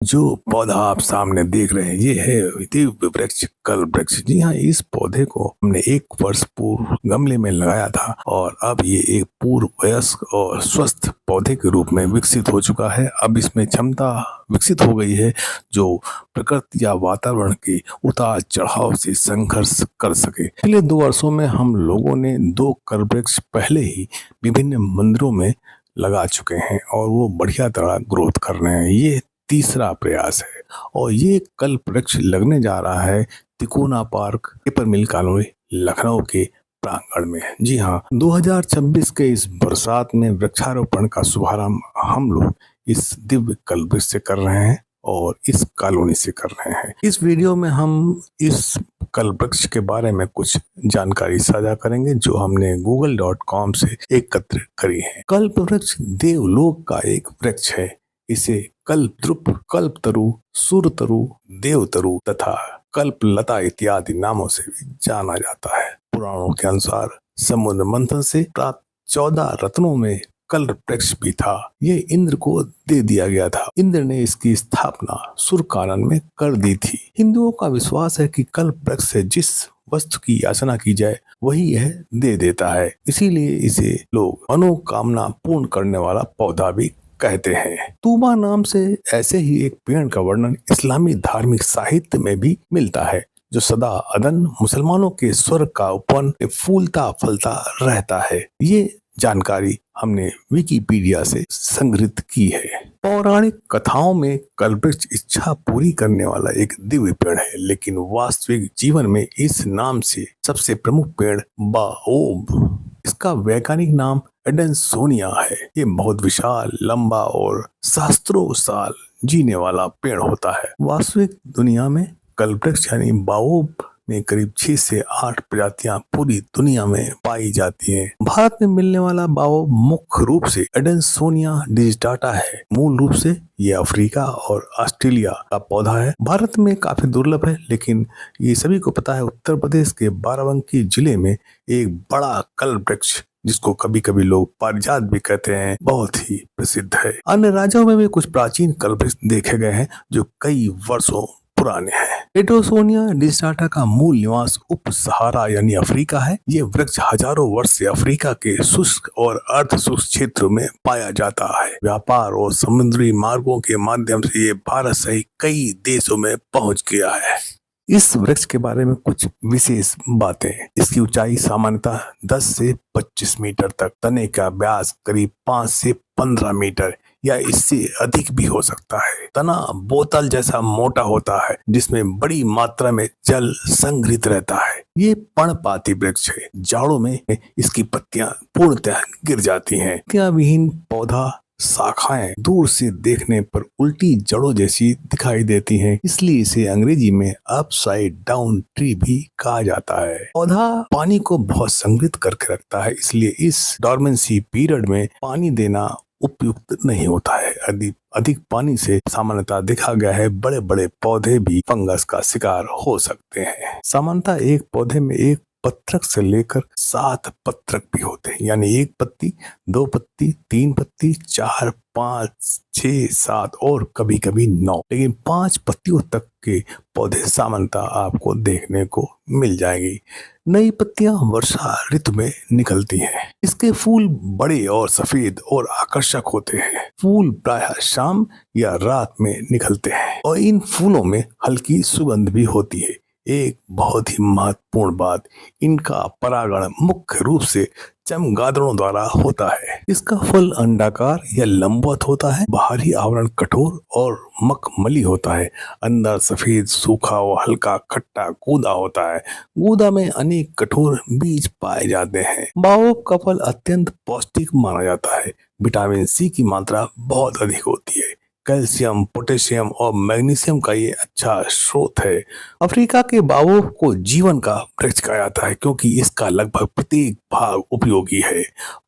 जो पौधा आप सामने देख रहे हैं ये है दिव्य वृक्ष कल्प वृक्ष। जी हाँ, इस पौधे को हमने 1 वर्ष पूर्व गमले में लगाया था और अब ये एक पूर्व वयस्क और स्वस्थ पौधे के रूप में विकसित हो चुका है। अब इसमें क्षमता विकसित हो गई है जो प्रकृति या वातावरण के उतार चढ़ाव से संघर्ष कर सके। पिछले 2 वर्षों में हम लोगों ने 2 कल्प वृक्ष पहले ही विभिन्न मंदिरों में लगा चुके हैं और वो बढ़िया तरह ग्रोथ कर रहे हैं। ये तीसरा प्रयास है और ये कल्प वृक्ष लगने जा रहा है Tikona park, paper mill colony, Lucknow के प्रांगण में। जी हाँ, 2026 के इस बरसात में वृक्षारोपण का शुभारंभ हम लोग इस दिव्य कल्प वृक्ष से कर रहे हैं और इस कॉलोनी से कर रहे हैं। इस वीडियो में हम इस कल्प वृक्ष के बारे में कुछ जानकारी साझा करेंगे जो हमने google.com से एकत्र करी है। कल्प वृक्ष देवलोक का एक वृक्ष है। इसे कल्पद्रुप, कल्पतरु, सूरतरु, देवतरु तथा कल्पलता इत्यादि नामों से भी जाना जाता है। पुराणों के अनुसार समुद्र मंथन से प्राप्त 14 रत्नों में कल्प वृक्ष भी था। ये इंद्र को दे दिया गया था। इंद्र ने इसकी स्थापना सुरकानन में कर दी थी। हिंदुओं का विश्वास है कि कल्प वृक्ष से जिस वस्तु की याचना की जाए वही यह दे देता है, इसीलिए इसे लोग मनोकामना पूर्ण करने वाला पौधा भी कहते हैं। तूबा नाम से ऐसे ही एक पेड़ का वर्णन इस्लामी धार्मिक साहित्य में भी मिलता है जो सदा अदन मुसलमानों के स्वर्ग का उपवन फूलता फलता रहता है। ये जानकारी हमने विकिपीडिया से संग्रहित की है। पौराणिक कथाओं में कल्प वृक्ष इच्छा पूरी करने वाला एक दिव्य पेड़ है, लेकिन वास्तविक जीवन में इस नाम से सबसे प्रमुख पेड़ बाओब, इसका वैज्ञानिक नाम एडेंसोनिया है। ये बहुत विशाल, लंबा और सहस्त्रों साल जीने वाला पेड़ होता है। वास्तविक दुनिया में कल्प वृक्ष यानी बाओब में करीब 6 से 8 प्रजातियां पूरी दुनिया में पाई जाती हैं। भारत में मिलने वाला बाओब मुख्य रूप से एडेंसोनिया डिजिटाटा है। मूल रूप से ये अफ्रीका और ऑस्ट्रेलिया का पौधा है। भारत में काफी दुर्लभ है, लेकिन ये सभी को पता है उत्तर प्रदेश के बाराबंकी जिले में एक बड़ा कल्प वृक्ष, जिसको कभी कभी लोग पारिजात भी कहते हैं, बहुत ही प्रसिद्ध है। अन्य राज्यों में भी कुछ प्राचीन कल्प वृक्ष देखे गए हैं जो कई वर्षों पुराने हैं। एडेंसोनिया डिजिटाटा का मूल निवास उप सहारा यानी अफ्रीका है। ये वृक्ष हजारों वर्ष से अफ्रीका के शुष्क और अर्ध शुष्क क्षेत्रों में पाया जाता है। व्यापार और समुद्री मार्गों के माध्यम से ये भारत सहित कई देशों में पहुंच गया है। इस वृक्ष के बारे में कुछ विशेष बातें। इसकी ऊंचाई सामान्यतः 10 से 25 मीटर तक, तने का व्यास करीब 5 से 15 मीटर या इससे अधिक भी हो सकता है। तना बोतल जैसा मोटा होता है जिसमें बड़ी मात्रा में जल संग्रहित रहता है। ये पर्णपाती वृक्ष है। जाड़ों में इसकी पत्तियां पूर्णतः गिर जाती हैं। पत्तियां विहीन पौधा, शाखाएं दूर से देखने पर उल्टी जड़ों जैसी दिखाई देती हैं, इसलिए इसे अंग्रेजी में अपसाइड डाउन ट्री भी कहा जाता है। पौधा पानी को बहुत संग्रहित करके रखता है, इसलिए इस डॉर्मेंसी पीरियड में पानी देना उपयुक्त नहीं होता है। अधिक पानी से सामान्यतः देखा गया है बड़े बड़े पौधे भी फंगस का शिकार हो सकते हैं। सामान्यतः एक पौधे में एक पत्रक से लेकर 7 पत्रक भी होते हैं, यानी 1 पत्ती, 2 पत्ती, 3 पत्ती, 4, 5, 6, 7 और कभी कभी 9, लेकिन 5 पत्तियों तक के पौधे सामान्यतः आपको देखने को मिल जाएंगी। नई पत्तियां वर्षा ऋतु में निकलती हैं। इसके फूल बड़े और सफेद और आकर्षक होते हैं। फूल प्रायः शाम या रात में निकलते हैं और इन फूलों में हल्की सुगंध भी होती है। एक बहुत ही महत्वपूर्ण बात, इनका परागण मुख्य रूप से चमगादड़ों द्वारा होता है। इसका फल अंडाकार या लंबवत होता है। बाहरी आवरण कठोर और मखमली होता है। अंदर सफेद, सूखा और हल्का खट्टा गूदा होता है। गूदा में अनेक कठोर बीज पाए जाते हैं। बाओब का फल अत्यंत पौष्टिक माना जाता है। विटामिन सी की मात्रा बहुत अधिक होती है। कैल्शियम, पोटेशियम और मैग्नीशियम का ये अच्छा स्रोत है। अफ्रीका के बाओब को जीवन का वृक्ष कहा जाता है क्योंकि इसका लगभग प्रत्येक भाग उपयोगी है।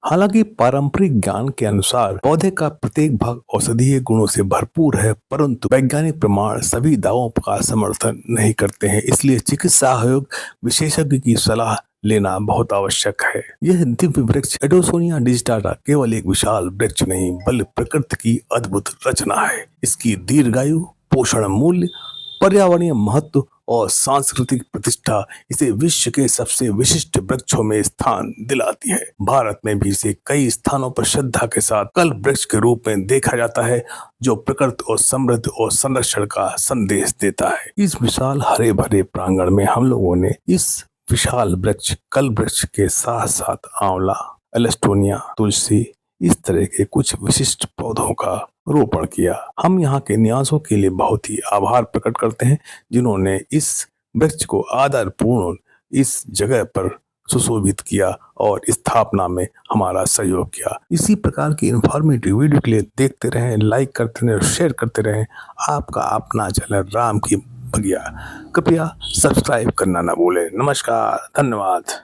हालांकि पारंपरिक ज्ञान के अनुसार पौधे का प्रत्येक भाग औषधीय गुणों से भरपूर है, परंतु वैज्ञानिक प्रमाण सभी दावों का समर्थन नहीं करते हैं, इसलिए चिकित्सा सहयोग विशेषज्ञ की सलाह लेना बहुत आवश्यक है। यह दिव्य वृक्ष एडेंसोनिया डिजिटाटा केवल एक विशाल वृक्ष नहीं बल्कि प्रकृति की अद्भुत रचना है। इसकी दीर्घायु, पोषण मूल्य, पर्यावरणीय महत्व और सांस्कृतिक प्रतिष्ठा इसे विश्व के सबसे विशिष्ट वृक्षों में स्थान दिलाती है। भारत में भी इसे कई स्थानों पर श्रद्धा के साथ कल्प वृक्ष के रूप में देखा जाता है, जो प्रकृति और समृद्धि और संरक्षण का संदेश देता है। इस विशाल हरे भरे प्रांगण में हम लोगों ने इस विशाल वृक्ष कल्प वृक्ष के साथ साथ आंवला, एलेस्टोनिया, तुलसी, इस तरह के कुछ विशिष्ट पौधों का रोपण किया। हम यहाँ के निवासियों के लिए बहुत ही आभार प्रकट करते हैं, जिन्होंने इस वृक्ष को आदरपूर्ण इस जगह पर सुशोभित किया और स्थापना में हमारा सहयोग किया। इसी प्रकार की इंफॉर्मेटिव वीडियो के लिए देखते रहें, लाइक करते रहें, शेयर करते रहें। आपका अपना चैनल राम की बगिया, कृपया सब्सक्राइब करना ना भूलें। नमस्कार, धन्यवाद।